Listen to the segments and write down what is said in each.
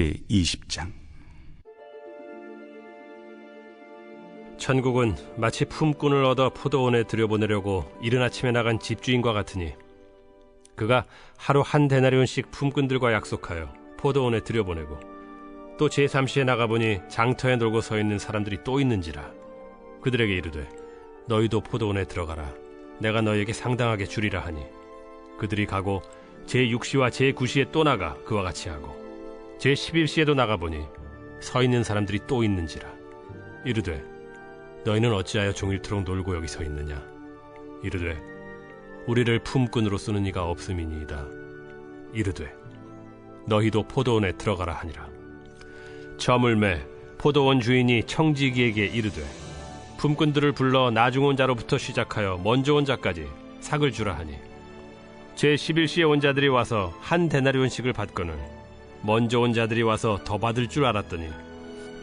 제20장. 천국은 마치 품꾼을 얻어 포도원에 들여보내려고 이른 아침에 나간 집주인과 같으니 그가 하루 한 데나리온씩 품꾼들과 약속하여 포도원에 들여보내고 또 제3시에 나가보니 장터에 놀고 서 있는 사람들이 또 있는지라 그들에게 이르되 너희도 포도원에 들어가라. 내가 너희에게 상당하게 주리라 하니 그들이 가고 제6시와 제9시에 또 나가 그와 같이 하고 제11시에도 나가보니 서 있는 사람들이 또 있는지라 이르되 너희는 어찌하여 종일토록 놀고 여기 서 있느냐. 이르되 우리를 품꾼으로 쓰는 이가 없음이니이다. 이르되 너희도 포도원에 들어가라 하니라. 저물매 포도원 주인이 청지기에게 이르되 품꾼들을 불러 나중 온 자로부터 시작하여 먼저 온 자까지 삭을 주라 하니 제11시에 온 자들이 와서 한 데나리온씩을 받거늘 먼저 온 자들이 와서 더 받을 줄 알았더니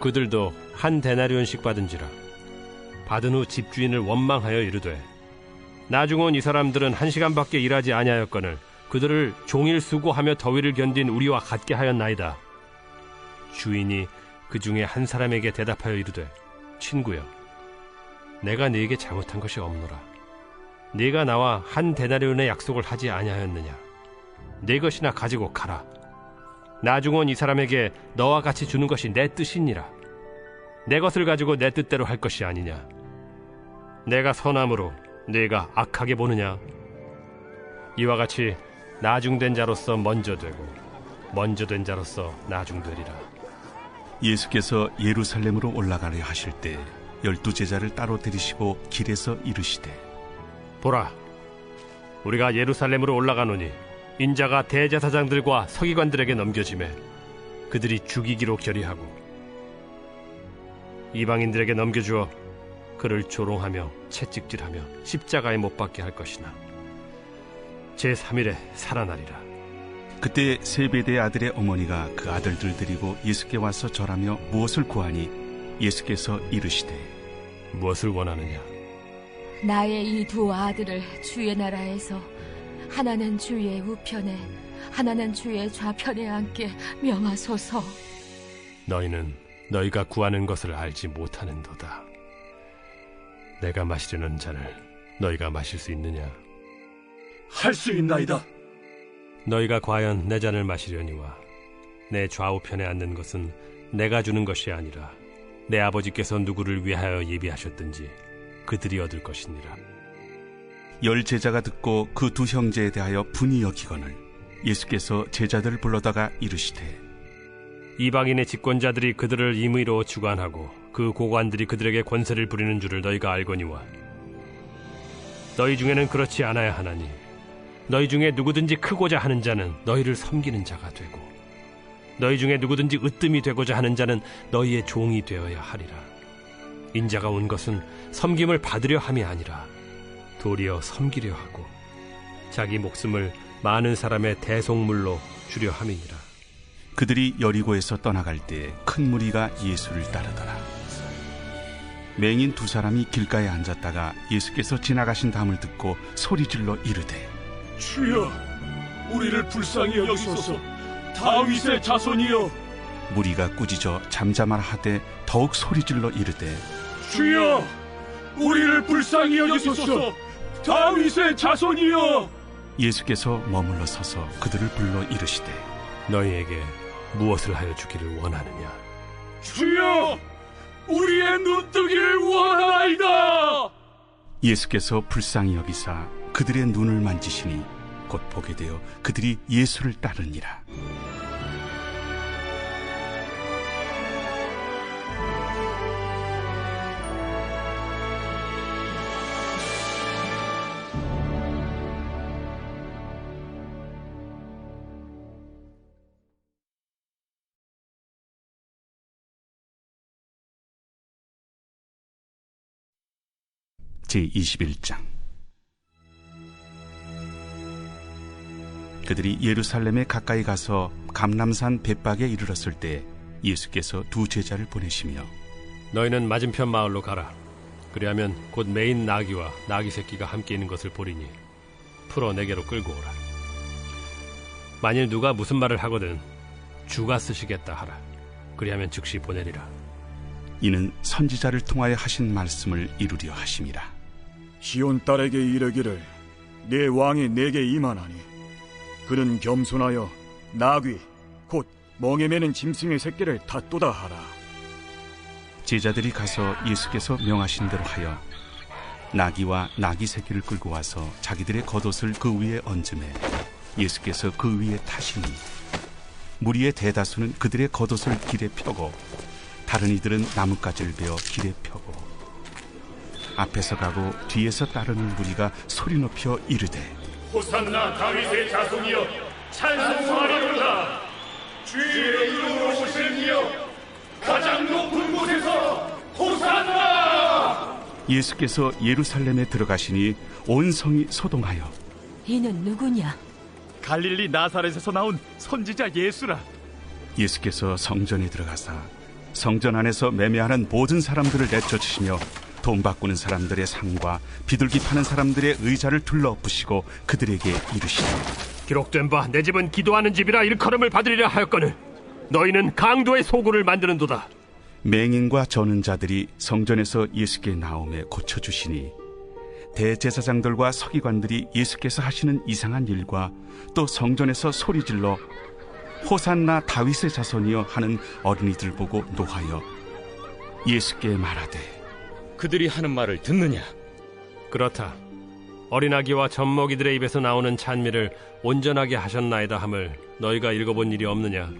그들도 한 데나리온씩 받은지라. 받은 후 집주인을 원망하여 이르되 나중 온 이 사람들은 1시간밖에 일하지 아니하였거늘 그들을 종일 수고하며 더위를 견딘 우리와 같게 하였나이다. 주인이 그 중에 한 사람에게 대답하여 이르되 친구여 내가 네게 잘못한 것이 없노라. 네가 나와 한 데나리온의 약속을 하지 아니하였느냐. 네 것이나 가지고 가라. 나중 온 이 사람에게 너와 같이 주는 것이 내 뜻이니라. 내 것을 가지고 내 뜻대로 할 것이 아니냐. 내가 선함으로 네가 악하게 보느냐. 이와 같이 나중된 자로서 먼저 되고 먼저 된 자로서 나중되리라. 예수께서 예루살렘으로 올라가려 하실 때 12제자를 따로 데리시고 길에서 이르시되 보라 우리가 예루살렘으로 올라가노니 인자가 대제사장들과 서기관들에게 넘겨지매 그들이 죽이기로 결의하고 이방인들에게 넘겨주어 그를 조롱하며 채찍질하며 십자가에 못 박게 할 것이나 제3일에 살아나리라. 그때 세베대의 아들의 어머니가 그 아들들 데리고 예수께 와서 절하며 무엇을 구하니 예수께서 이르시되 무엇을 원하느냐. 나의 이 두 아들을 주의 나라에서 하나는 주의 우편에 하나는 주의 좌편에 앉게 명하소서. 너희는 너희가 구하는 것을 알지 못하는도다. 내가 마시려는 잔을 너희가 마실 수 있느냐. 할 수 있나이다. 너희가 과연 내 잔을 마시려니와 내 좌우편에 앉는 것은 내가 주는 것이 아니라 내 아버지께서 누구를 위하여 예비하셨든지 그들이 얻을 것이니라. 10제자가 듣고 그 두 형제에 대하여 분이 여기거늘 예수께서 제자들을 불러다가 이르시되 이방인의 집권자들이 그들을 임의로 주관하고 그 고관들이 그들에게 권세를 부리는 줄을 너희가 알거니와 너희 중에는 그렇지 않아야 하나니 너희 중에 누구든지 크고자 하는 자는 너희를 섬기는 자가 되고 너희 중에 누구든지 으뜸이 되고자 하는 자는 너희의 종이 되어야 하리라. 인자가 온 것은 섬김을 받으려 함이 아니라 도리어 섬기려 하고 자기 목숨을 많은 사람의 대속물로 주려 함이니라. 그들이 여리고에서 떠나갈 때 큰 무리가 예수를 따르더라. 맹인 두 사람이 길가에 앉았다가 예수께서 지나가신 담을 듣고 소리질러 이르되 주여, 우리를 불쌍히 여기소서. 다윗의 자손이여. 무리가 꾸짖어 잠잠하라 하되 더욱 소리질러 이르되 주여, 우리를 불쌍히 여기소서. 다윗의 자손이여. 예수께서 머물러 서서 그들을 불러 이르시되 너희에게 무엇을 하여 주기를 원하느냐. 주여, 우리의 눈뜨기를 원하나이다. 예수께서 불쌍히 여기사 그들의 눈을 만지시니 곧 보게 되어 그들이 예수를 따르니라. 제21장. 그들이 예루살렘에 가까이 가서 감람산 벳박에 이르렀을 때 예수께서 두 제자를 보내시며 너희는 맞은편 마을로 가라. 그리하면 곧 매인 나귀와 나귀 새끼가 함께 있는 것을 보리니 풀어 내게로 끌고 오라. 만일 누가 무슨 말을 하거든 주가 쓰시겠다 하라. 그리하면 즉시 보내리라. 이는 선지자를 통하여 하신 말씀을 이루려 하심이라. 시온 딸에게 이르기를 내 왕이 내게 임하나니 그는 겸손하여 나귀 곧 멍에 매는 짐승의 새끼를 탓도다 하라. 제자들이 가서 예수께서 명하신 대로 하여 나귀와 나귀 새끼를 끌고 와서 자기들의 겉옷을 그 위에 얹음에 예수께서 그 위에 타시니 무리의 대다수는 그들의 겉옷을 길에 펴고 다른 이들은 나뭇가지를 베어 길에 펴고 앞에서 가고 뒤에서 따르는 무리가 소리 높여 이르되 호산나 다윗의 자손이여 찬송하리로다. 주의 이름으로 오실 이여 가장 높은 곳에서 호산나. 예수께서 예루살렘에 들어가시니 온 성이 소동하여 이는 누구냐? 갈릴리 나사렛에서 나온 선지자 예수라. 예수께서 성전에 들어가사 성전 안에서 매매하는 모든 사람들을 내쫓으시며 돈 바꾸는 사람들의 상과 비둘기 파는 사람들의 의자를 둘러엎으시고 그들에게 이르시되 기록된 바 내 집은 기도하는 집이라 일컬음을 받으리라 하였거늘 너희는 강도의 소굴을 만드는도다. 맹인과 저는 자들이 성전에서 예수께 나오매 고쳐주시니 대제사장들과 서기관들이 예수께서 하시는 이상한 일과 또 성전에서 소리질러 호산나 다윗의 자손이여 하는 어린이들 보고 노하여 예수께 말하되 그들이 하는 말을 듣느냐? 그렇다. 어린아기와 젖먹이들의 입에서 나오는 찬미를 온전하게 하셨나이다 함을 너희가 읽어본 일이 없느냐?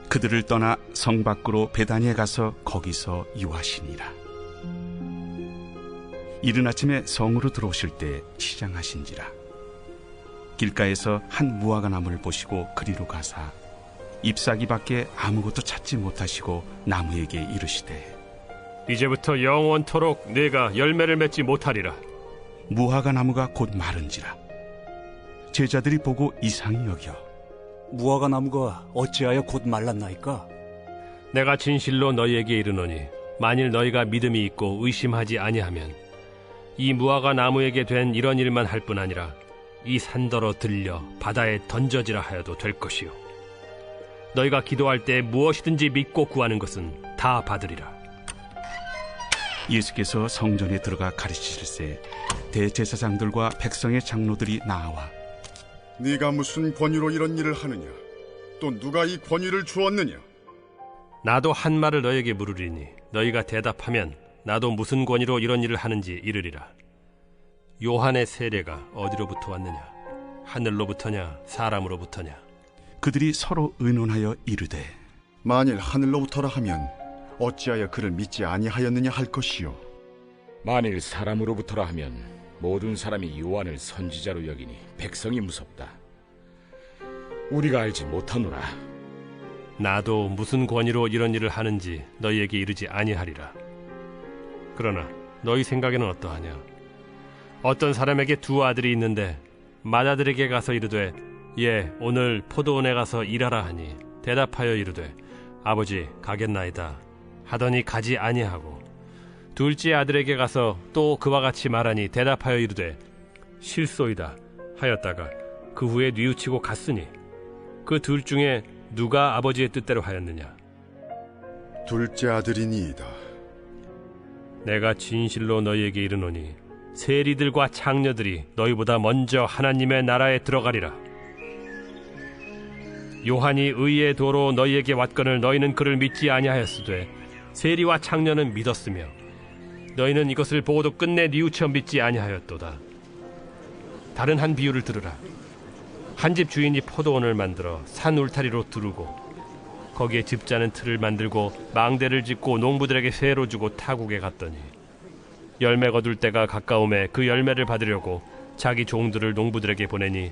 그들을 떠나 성 밖으로 베다니에 가서 거기서 유하시니라. 이른 아침에 성으로 들어오실 때 시장하신지라. 길가에서 한 무화과 나무를 보시고 그리로 가사 잎사귀 밖에 아무것도 찾지 못하시고 나무에게 이르시되 이제부터 영원토록 네가 열매를 맺지 못하리라. 무화과 나무가 곧 마른지라. 제자들이 보고 이상히 여겨 무화과 나무가 어찌하여 곧 말랐나이까? 내가 진실로 너희에게 이르노니 만일 너희가 믿음이 있고 의심하지 아니하면 이 무화과 나무에게 된 이런 일만 할 뿐 아니라 이 산더러 들려 바다에 던져지라 하여도 될 것이요 너희가 기도할 때 무엇이든지 믿고 구하는 것은 다 받으리라. 예수께서 성전에 들어가 가르치실세 대제사장들과 백성의 장로들이 나와 네가 무슨 권위로 이런 일을 하느냐? 또 누가 이 권위를 주었느냐? 나도 한 말을 너희에게 물으리니 너희가 대답하면 나도 무슨 권위로 이런 일을 하는지 이르리라. 요한의 세례가 어디로부터 왔느냐? 하늘로부터냐 사람으로부터냐? 그들이 서로 의논하여 이르되 만일 하늘로부터라 하면 어찌하여 그를 믿지 아니하였느냐 할 것이요. 만일 사람으로부터라 하면 모든 사람이 요한을 선지자로 여기니 백성이 무섭다. 우리가 알지 못하노라. 나도 무슨 권위로 이런 일을 하는지 너희에게 이르지 아니하리라. 그러나 너희 생각에는 어떠하냐? 어떤 사람에게 두 아들이 있는데 맏아들에게 가서 이르되 예 오늘 포도원에 가서 일하라 하니 대답하여 이르되 아버지 가겠나이다 하더니 가지 아니하고 둘째 아들에게 가서 또 그와 같이 말하니 대답하여 이르되 실소이다 하였다가 그 후에 뉘우치고 갔으니 그 둘 중에 누가 아버지의 뜻대로 하였느냐? 둘째 아들이니이다. 내가 진실로 너희에게 이르노니 세리들과 창녀들이 너희보다 먼저 하나님의 나라에 들어가리라. 요한이 의의 도로 너희에게 왔거늘 너희는 그를 믿지 아니하였으되 세리와 창녀는 믿었으며 너희는 이것을 보고도 끝내 뉘우쳐 믿지 아니하였도다. 다른 한 비유를 들으라. 한 집 주인이 포도원을 만들어 산 울타리로 두르고 거기에 집자는 틀을 만들고 망대를 짓고 농부들에게 세로 주고 타국에 갔더니 열매 거둘 때가 가까움에 그 열매를 받으려고 자기 종들을 농부들에게 보내니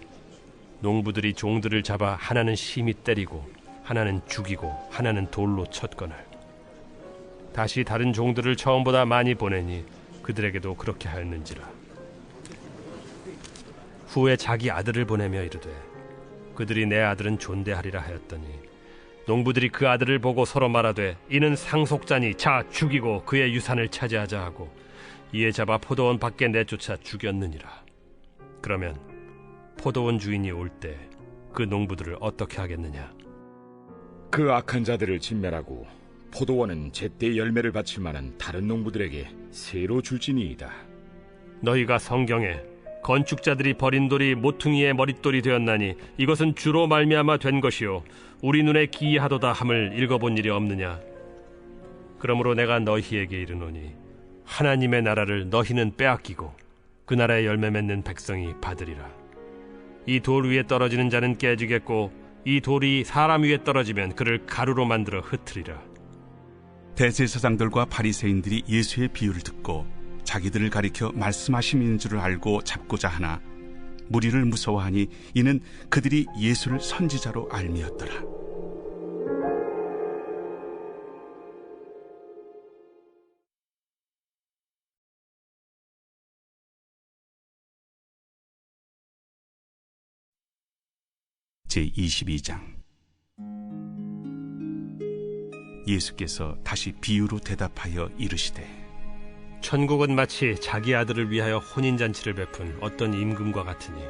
농부들이 종들을 잡아 하나는 심히 때리고 하나는 죽이고 하나는 돌로 쳤거늘 다시 다른 종들을 처음보다 많이 보내니 그들에게도 그렇게 하였는지라. 후에 자기 아들을 보내며 이르되 그들이 내 아들은 존대하리라 하였더니 농부들이 그 아들을 보고 서로 말하되 이는 상속자니 자 죽이고 그의 유산을 차지하자 하고 이에 잡아 포도원 밖에 내쫓아 죽였느니라. 그러면 포도원 주인이 올 때 그 농부들을 어떻게 하겠느냐? 그 악한 자들을 진멸하고 포도원은 제때 열매를 바칠 만한 다른 농부들에게 새로 줄지니이다. 너희가 성경에 건축자들이 버린 돌이 모퉁이의 머릿돌이 되었나니 이것은 주로 말미암아 된 것이요 우리 눈에 기이하도다 함을 읽어본 일이 없느냐? 그러므로 내가 너희에게 이르노니 하나님의 나라를 너희는 빼앗기고 그 나라의 열매 맺는 백성이 받으리라. 이 돌 위에 떨어지는 자는 깨지겠고 이 돌이 사람 위에 떨어지면 그를 가루로 만들어 흩으리라. 대제사장들과 바리새인들이 예수의 비유를 듣고 자기들을 가리켜 말씀하심인 줄을 알고 잡고자 하나 무리를 무서워하니 이는 그들이 예수를 선지자로 알미었더라. 제22장. 예수께서 다시 비유로 대답하여 이르시되 천국은 마치 자기 아들을 위하여 혼인잔치를 베푼 어떤 임금과 같으니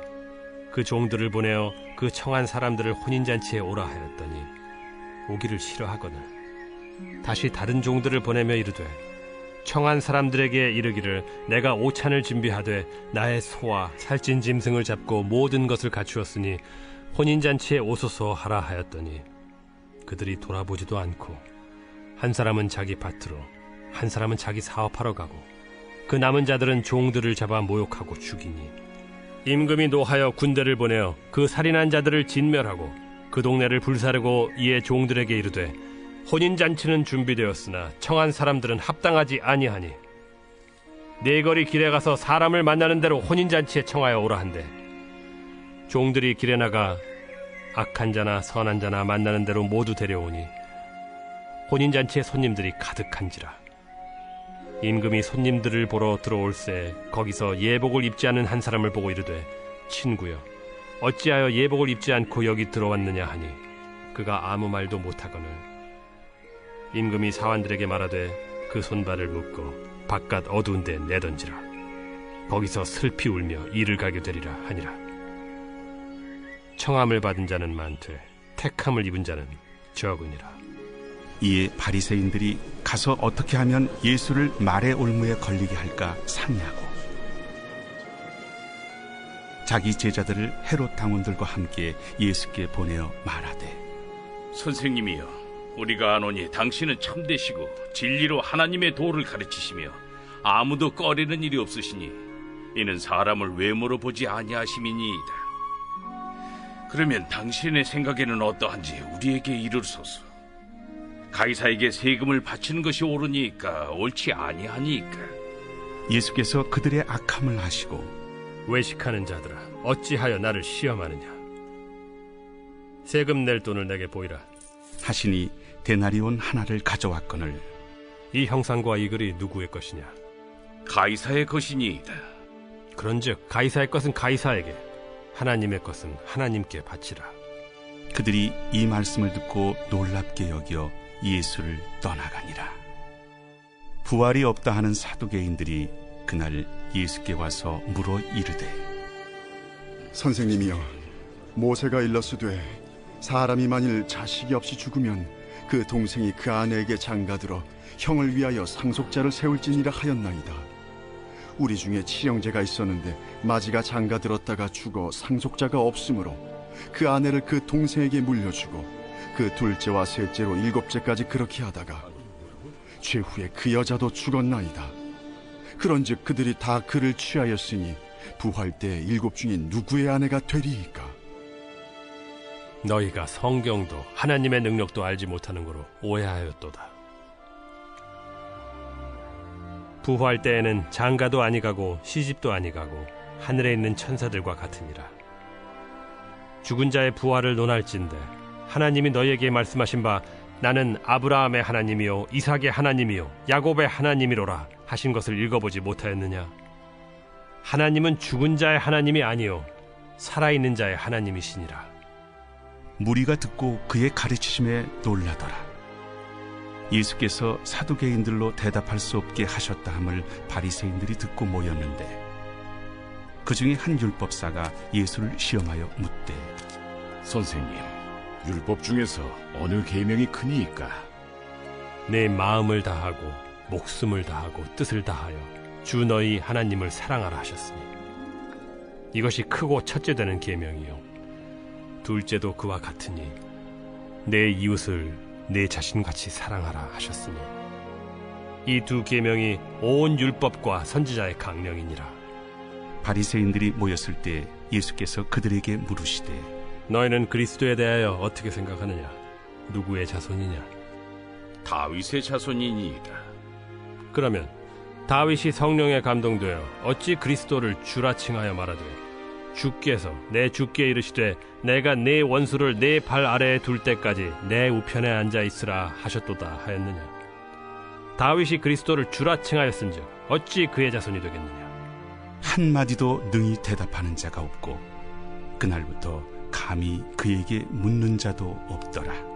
그 종들을 보내어 그 청한 사람들을 혼인잔치에 오라 하였더니 오기를 싫어하거늘 다시 다른 종들을 보내며 이르되 청한 사람들에게 이르기를 내가 오찬을 준비하되 나의 소와 살찐 짐승을 잡고 모든 것을 갖추었으니 혼인잔치에 오소서 하라 하였더니 그들이 돌아보지도 않고 한 사람은 자기 밭으로 한 사람은 자기 사업하러 가고 그 남은 자들은 종들을 잡아 모욕하고 죽이니 임금이 노하여 군대를 보내어 그 살인한 자들을 진멸하고 그 동네를 불사르고 이에 종들에게 이르되 혼인잔치는 준비되었으나 청한 사람들은 합당하지 아니하니 네거리 길에 가서 사람을 만나는 대로 혼인잔치에 청하여 오라 한대 종들이 길에 나가 악한 자나 선한 자나 만나는 대로 모두 데려오니 혼인잔치에 손님들이 가득한지라. 임금이 손님들을 보러 들어올새 거기서 예복을 입지 않은 한 사람을 보고 이르되 친구여 어찌하여 예복을 입지 않고 여기 들어왔느냐 하니 그가 아무 말도 못하거늘 임금이 사환들에게 말하되 그 손발을 묶고 바깥 어두운 데 내던지라. 거기서 슬피 울며 이를 가게 되리라 하니라. 청함을 받은 자는 많되 택함을 입은 자는 적으니라. 이에 바리새인들이 가서 어떻게 하면 예수를 말의 올무에 걸리게 할까 상의하고 자기 제자들을 헤롯 당원들과 함께 예수께 보내어 말하되 선생님이여 우리가 아노니 당신은 참되시고 진리로 하나님의 도를 가르치시며 아무도 꺼리는 일이 없으시니 이는 사람을 외모로 보지 아니하심이니이다. 그러면 당신의 생각에는 어떠한지 우리에게 이르소서. 가이사에게 세금을 바치는 것이 옳으니까 옳지 아니하니까. 예수께서 그들의 악함을 아시고 외식하는 자들아 어찌하여 나를 시험하느냐. 세금 낼 돈을 내게 보이라 하시니 데나리온 하나를 가져왔거늘 이 형상과 이 글이 누구의 것이냐. 가이사의 것이니이다. 그런즉 가이사의 것은 가이사에게 하나님의 것은 하나님께 바치라. 그들이 이 말씀을 듣고 놀랍게 여겨 예수를 떠나가니라. 부활이 없다 하는 사두개인들이 그날 예수께 와서 물어 이르되 선생님이여 모세가 일렀으되 사람이 만일 자식이 없이 죽으면 그 동생이 그 아내에게 장가들어 형을 위하여 상속자를 세울지니라 하였나이다. 우리 중에 친형제가 있었는데 마지가 장가들었다가 죽어 상속자가 없으므로 그 아내를 그 동생에게 물려주고 그 둘째와 셋째로 일곱째까지 그렇게 하다가 최후에 그 여자도 죽었나이다. 그런즉 그들이 다 그를 취하였으니 부활 때 일곱 중인 누구의 아내가 되리이까? 너희가 성경도 하나님의 능력도 알지 못하는 거로 오해하였도다. 부활 때에는 장가도 아니가고 시집도 아니가고 하늘에 있는 천사들과 같으니라. 죽은 자의 부활을 논할진대 하나님이 너희에게 말씀하신 바 나는 아브라함의 하나님이요 이삭의 하나님이요 야곱의 하나님이로라 하신 것을 읽어보지 못하였느냐. 하나님은 죽은 자의 하나님이 아니요 살아있는 자의 하나님이시니라. 무리가 듣고 그의 가르치심에 놀라더라. 예수께서 사두개인들로 대답할 수 없게 하셨다 함을 바리새인들이 듣고 모였는데 그 중에 한 율법사가 예수를 시험하여 묻되 선생님 율법 중에서 어느 계명이 크니이까? 내 마음을 다하고 목숨을 다하고 뜻을 다하여 주 너희 하나님을 사랑하라 하셨으니 이것이 크고 첫째 되는 계명이요 둘째도 그와 같으니 내 이웃을 내 자신같이 사랑하라 하셨으니 이 두 계명이 온 율법과 선지자의 강령이니라. 바리새인들이 모였을 때 예수께서 그들에게 물으시되 너희는 그리스도에 대하여 어떻게 생각하느냐? 누구의 자손이냐? 다윗의 자손이니이다. 그러면 다윗이 성령에 감동되어 어찌 그리스도를 주라 칭하여 말하되 주께서 내 주께 이르시되 내가 네 원수를 네 발 아래에 둘 때까지 내 우편에 앉아 있으라 하셨도다 하였느냐? 다윗이 그리스도를 주라 칭하였은즉 어찌 그의 자손이 되겠느냐? 한마디도 능히 대답하는 자가 없고 그날부터 감히 그에게 묻는 자도 없더라.